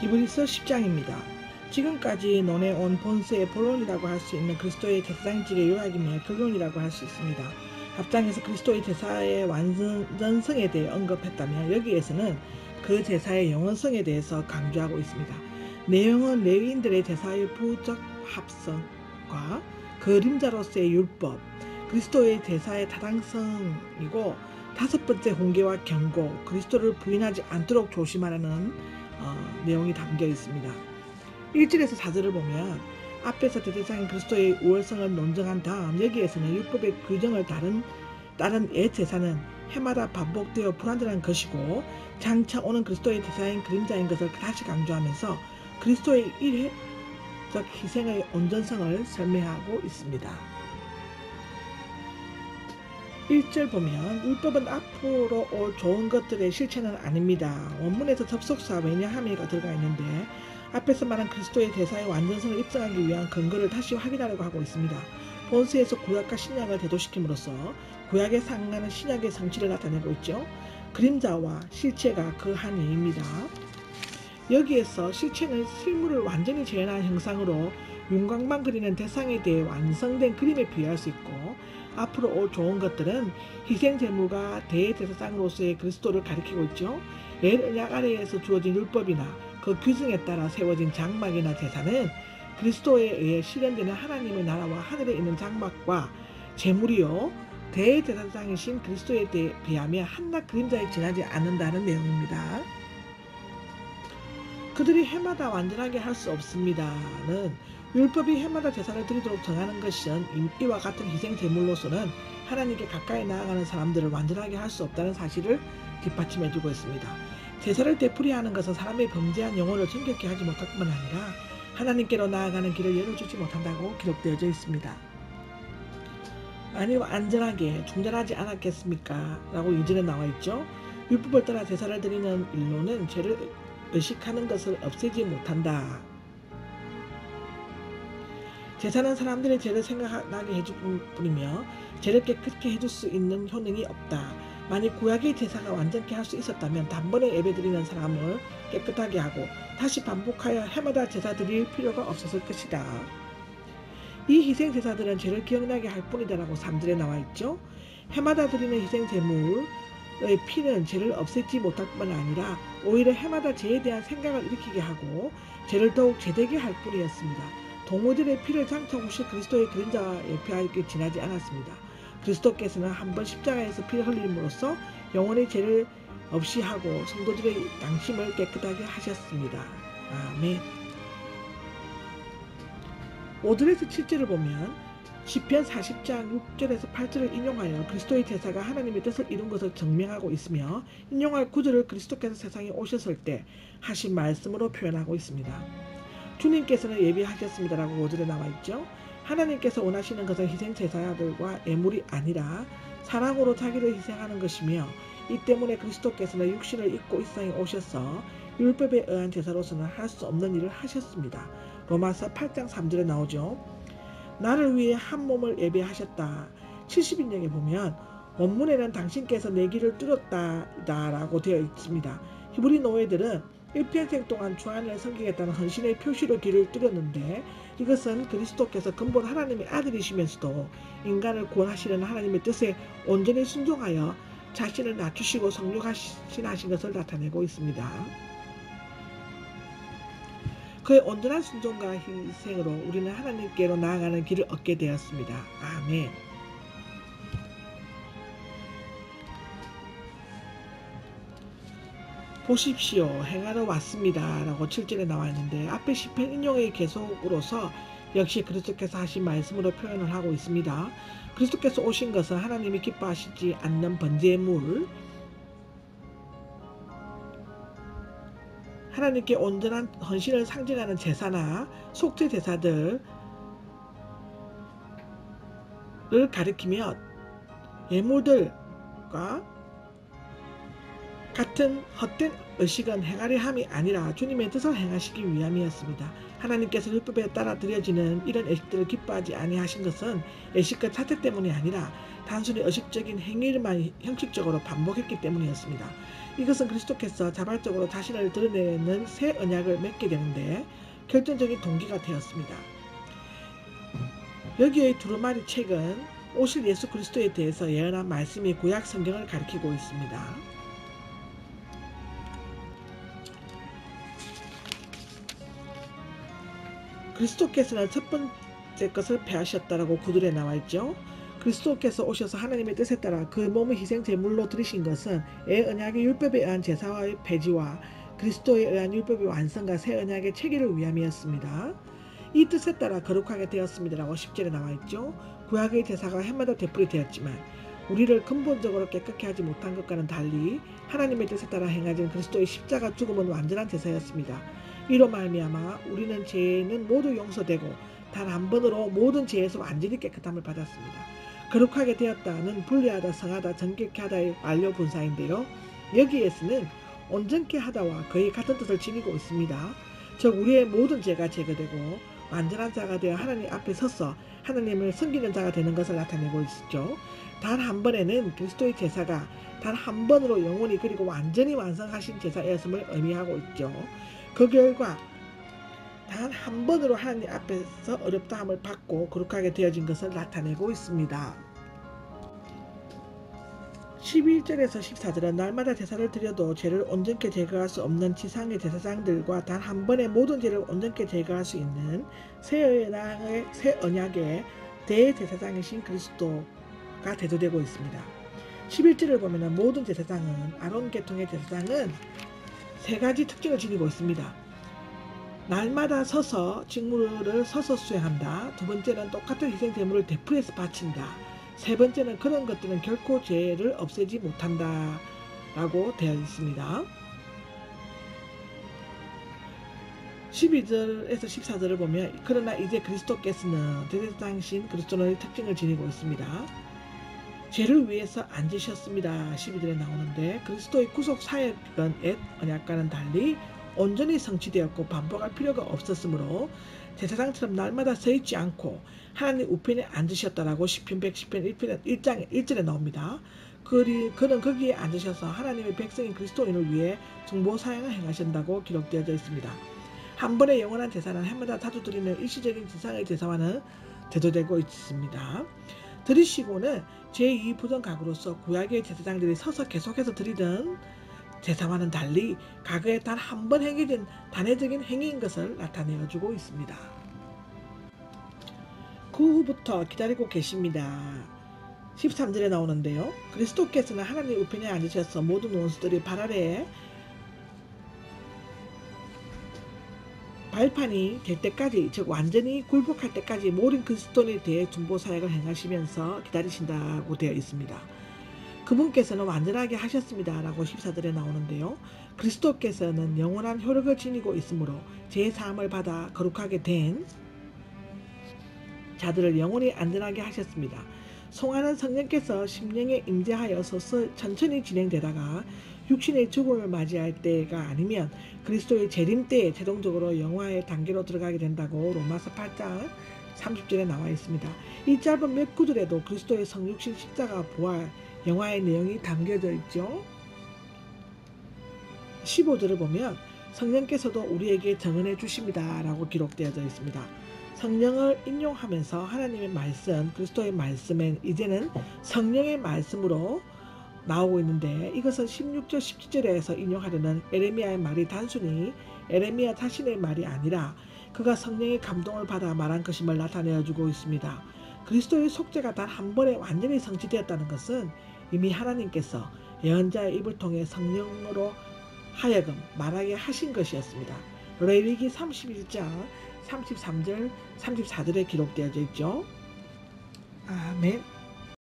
히브리서 10장입니다. 지금까지 논해온 본서의 본론이라고 할 수 있는 그리스도의 제사장직의 요약이며 결론이라고 할 수 있습니다. 앞장에서 그리스도의 제사의 완전성에 대해 언급했다면 여기에서는 그 제사의 영원성에 대해서 강조하고 있습니다. 내용은 레위인들의 제사의 부적합성과 그림자로서의 율법, 그리스도의 제사의 타당성이고 다섯 번째 훈계와 경고, 그리스도를 부인하지 않도록 조심하라는 내용이 담겨 있습니다. 1절에서 4절을 보면 앞에서 대제사장인 그리스도의 우월성을 논증한 다음 여기에서는 율법의 규정을 따른 옛 제사는 해마다 반복되어 불완전한 것이고 장차 오는 그리스도의 제사인 그림자인 것을 다시 강조하면서 그리스도의 일회적 희생의 온전성을 설명하고 있습니다. 1절 보면 율법은 앞으로 올 좋은 것들의 실체는 아닙니다. 원문에서 접속사 왜냐함이가 들어가 있는데 앞에서 말한 그리스도의 대사의 완전성을 입증하기 위한 근거를 다시 확인하려고 하고 있습니다. 본서에서 구약과 신약을 대조시킴으로써 구약에 상응하는 신약의 성취를 나타내고 있죠. 그림자와 실체가 그 한 예입니다. 여기에서 실체는 실물을 완전히 재현한 형상으로 윤곽만 그리는 대상에 대해 완성된 그림에 비유할 수 있고 앞으로 올 좋은 것들은 희생제물과 대제사장으로서의 그리스도를 가리키고 있죠. 옛 언약 아래에서 주어진 율법이나 그 규정에 따라 세워진 장막이나 제사는 그리스도에 의해 실현되는 하나님의 나라와 하늘에 있는 장막과 제물이요 대제사장이신 그리스도에 비하며 한낱 그림자에 지나지 않는다는 내용입니다. 그들이 해마다 완전하게 할 수 없습니다는 율법이 해마다 제사를 드리도록 정하는 것은 이와 같은 희생 제물로서는 하나님께 가까이 나아가는 사람들을 완전하게 할 수 없다는 사실을 뒷받침해주고 있습니다. 제사를 되풀이하는 것은 사람의 범죄한 영혼을 정결케 하지 못할 뿐만 아니라 하나님께로 나아가는 길을 열어주지 못한다고 기록되어져 있습니다. 아니 완전하게 중단하지 않았겠습니까? 라고 2절에 나와 있죠. 율법을 따라 제사를 드리는 일로는 죄를 의식하는 것을 없애지 못한다. 제사는 사람들의 죄를 생각나게 해줄 뿐이며 죄를 깨끗게 해줄 수 있는 효능이 없다. 만약 구약의 제사가 완전케 할 수 있었다면 단번에 예배드리는 사람을 깨끗하게 하고 다시 반복하여 해마다 제사 드릴 필요가 없었을 것이다. 이 희생 제사들은 죄를 기억나게 할 뿐이다 라고 3절에 나와 있죠. 해마다 드리는 희생 제물의 피는 죄를 없애지 못할 뿐만 아니라 오히려 해마다 죄에 대한 생각을 일으키게 하고 죄를 더욱 죄되게 할 뿐이었습니다. 동물들의 피를 장차 오실 그리스도의 그림자에 비하게 지나지 않았습니다. 그리스도께서는 한 번 십자가에서 피를 흘림으로써 영원히 죄를 없이 하고 성도들의 양심을 깨끗하게 하셨습니다. 아멘. 5절에서 7절을 보면 시편 40장 6절에서 8절을 인용하여 그리스도의 제사가 하나님의 뜻을 이룬 것을 증명하고 있으며 인용할 구절을 그리스도께서 세상에 오셨을 때 하신 말씀으로 표현하고 있습니다. 주님께서는 예비하셨습니다라고 5절에 나와 있죠. 하나님께서 원하시는 것은 희생제사들과 예물이 아니라 사랑으로 자기를 희생하는 것이며 이 때문에 그리스도께서는 육신을 입고 이 세상에 오셔서 율법에 의한 제사로서는 할 수 없는 일을 하셨습니다. 로마서 8장 3절에 나오죠. 나를 위해 한 몸을 예배하셨다. 70인역에 보면 원문에는 당신께서 내 길을 뚫었다 라고 되어 있습니다. 히브리 노예들은 일평생 동안 주안을 섬기겠다는 헌신의 표시로 길을 뚫었는데 이것은 그리스도께서 근본 하나님의 아들이시면서도 인간을 구원하시려는 하나님의 뜻에 온전히 순종하여 자신을 낮추시고 성육하신 것을 나타내고 있습니다. 그의 온전한 순종과 희생으로 우리는 하나님께로 나아가는 길을 얻게 되었습니다. 아멘. 보십시오. 행하러 왔습니다. 라고 7절에 나와 있는데 앞에 시편 인용의 계속으로서 역시 그리스도께서 하신 말씀으로 표현을 하고 있습니다. 그리스도께서 오신 것은 하나님이 기뻐하시지 않는 번제물, 하나님께 온전한 헌신을 상징하는 제사나 속죄 제사들을 가리키며 예물들과 같은 헛된 의식은 행하려 함이 아니라 주님의 뜻을 행하시기 위함이었습니다. 하나님께서 율법에 따라 드려지는 이런 의식들을 기뻐하지 아니하신 것은 의식과 자태 때문이 아니라 단순히 의식적인 행위를만 형식적으로 반복했기 때문이었습니다. 이것은 그리스도께서 자발적으로 자신을 드러내는 새 언약을 맺게 되는데 결정적인 동기가 되었습니다. 여기의 두루마리 책은 오실 예수 그리스도에 대해서 예언한 말씀이 구약 성경을 가리키고 있습니다. 그리스도께서는 첫 번째 것을 패하셨다라고 구절에 나와 있죠. 그리스도께서 오셔서 하나님의 뜻에 따라 그 몸을 희생 제물로 드리신 것은 언약의 율법에 의한 제사와의 폐지와 그리스도에 의한 율법의 완성과 새 언약의 체계를 위함이었습니다. 이 뜻에 따라 거룩하게 되었습니다라고 10절에 나와 있죠. 구약의 제사가 해마다 되풀이 되었지만 우리를 근본적으로 깨끗게 하지 못한 것과는 달리 하나님의 뜻에 따라 행하진 그리스도의 십자가 죽음은 완전한 제사였습니다. 이로 말미암아 우리는 죄는 모두 용서되고 단 한 번으로 모든 죄에서 완전히 깨끗함을 받았습니다. 거룩하게 되었다는 분리하다, 성하다, 정결케 하다의 완료 분사인데요. 여기에서는 온전케 하다와 거의 같은 뜻을 지니고 있습니다. 즉 우리의 모든 죄가 제거되고 완전한 자가 되어 하나님 앞에 서서 하나님을 섬기는 자가 되는 것을 나타내고 있죠. 단 한 번에는 그리스도의 제사가 단 한 번으로 영원히 그리고 완전히 완성하신 제사였음을 의미하고 있죠. 그 결과 단 한 번으로 하나님 앞에서 어렵다함을 받고 거룩하게 되어진 것을 나타내고 있습니다. 11절에서 14절은 날마다 제사를 드려도 죄를 온전케 제거할 수 없는 지상의 제사장들과 단 한 번에 모든 죄를 온전케 제거할 수 있는 새 언약의 대제사장이신 그리스도가 대조되고 있습니다. 11절을 보면 모든 제사장은 아론 계통의 제사장은 세 가지 특징을 지니고 있습니다. 날마다 서서 직무를 서서 수행한다. 두 번째는 똑같은 희생 제물을 되풀이해서 바친다. 세 번째는 그런 것들은 결코 죄를 없애지 못한다 라고 되어 있습니다. 12절에서 14절을 보면 그러나 이제 그리스도께서는 대제사장이신 그리스도의 특징을 지니고 있습니다. 죄를 위해서 앉으셨습니다. 12절에 나오는데 그리스도의 구속 사역은 옛 언약과는 달리 온전히 성취되었고 반복할 필요가 없었으므로 제사장처럼 날마다 서 있지 않고 하나님 우편에 앉으셨다라고 시편 110편 1장 1절에 나옵니다. 그는 거기에 앉으셔서 하나님의 백성인 그리스도인을 위해 중보 사역을 행하신다고 기록되어져 있습니다. 한 번의 영원한 제사는 해마다 자주 드리는 일시적인 지상의 제사와는 대조되고 있습니다. 드리시고는 제2부정각으로서 구약의 제사장들이 서서 계속해서 드리던 제사와는 달리 과거에 단 한 번 행해진 단회적인 행위인 것을 나타내어주고 있습니다. 그 후부터 기다리고 계십니다. 13절에 나오는데요. 그리스도께서는 하나님 우편에 앉으셔서 모든 원수들이 발 아래에 발판이 될 때까지, 즉 완전히 굴복할 때까지 모든 그리스도인에 대해 중보 사역을 행하시면서 기다리신다고 되어 있습니다. 그분께서는 완전하게 하셨습니다 라고 14절에 나오는데요. 그리스도께서는 영원한 효력을 지니고 있으므로 제사함을 받아 거룩하게 된 자들을 영원히 안전하게 하셨습니다. 송하는 성령께서 심령에 임재하여서 천천히 진행되다가 육신의 죽음을 맞이할 때가 아니면 그리스도의 재림 때에 최종적으로 영화의 단계로 들어가게 된다고 로마서 8장 30절에 나와 있습니다. 이 짧은 몇 구절에도 그리스도의 성육신 십자가 부활 영화의 내용이 담겨져 있죠. 15절을 보면 성령께서도 우리에게 증언해 주십니다 라고 기록되어져 있습니다. 성령을 인용하면서 하나님의 말씀, 그리스도의 말씀은 이제는 성령의 말씀으로 나오고 있는데 이것은 16절, 17절에서 인용하려는 에레미야의 말이 단순히 에레미야 자신의 말이 아니라 그가 성령의 감동을 받아 말한 것임을 나타내어주고 있습니다. 그리스도의 속죄가 단 한 번에 완전히 성취되었다는 것은 이미 하나님께서 예언자의 입을 통해 성령으로 하여금 말하게 하신 것이었습니다. 레위기 31장 33절, 34절에 기록되어져 있죠. 아멘.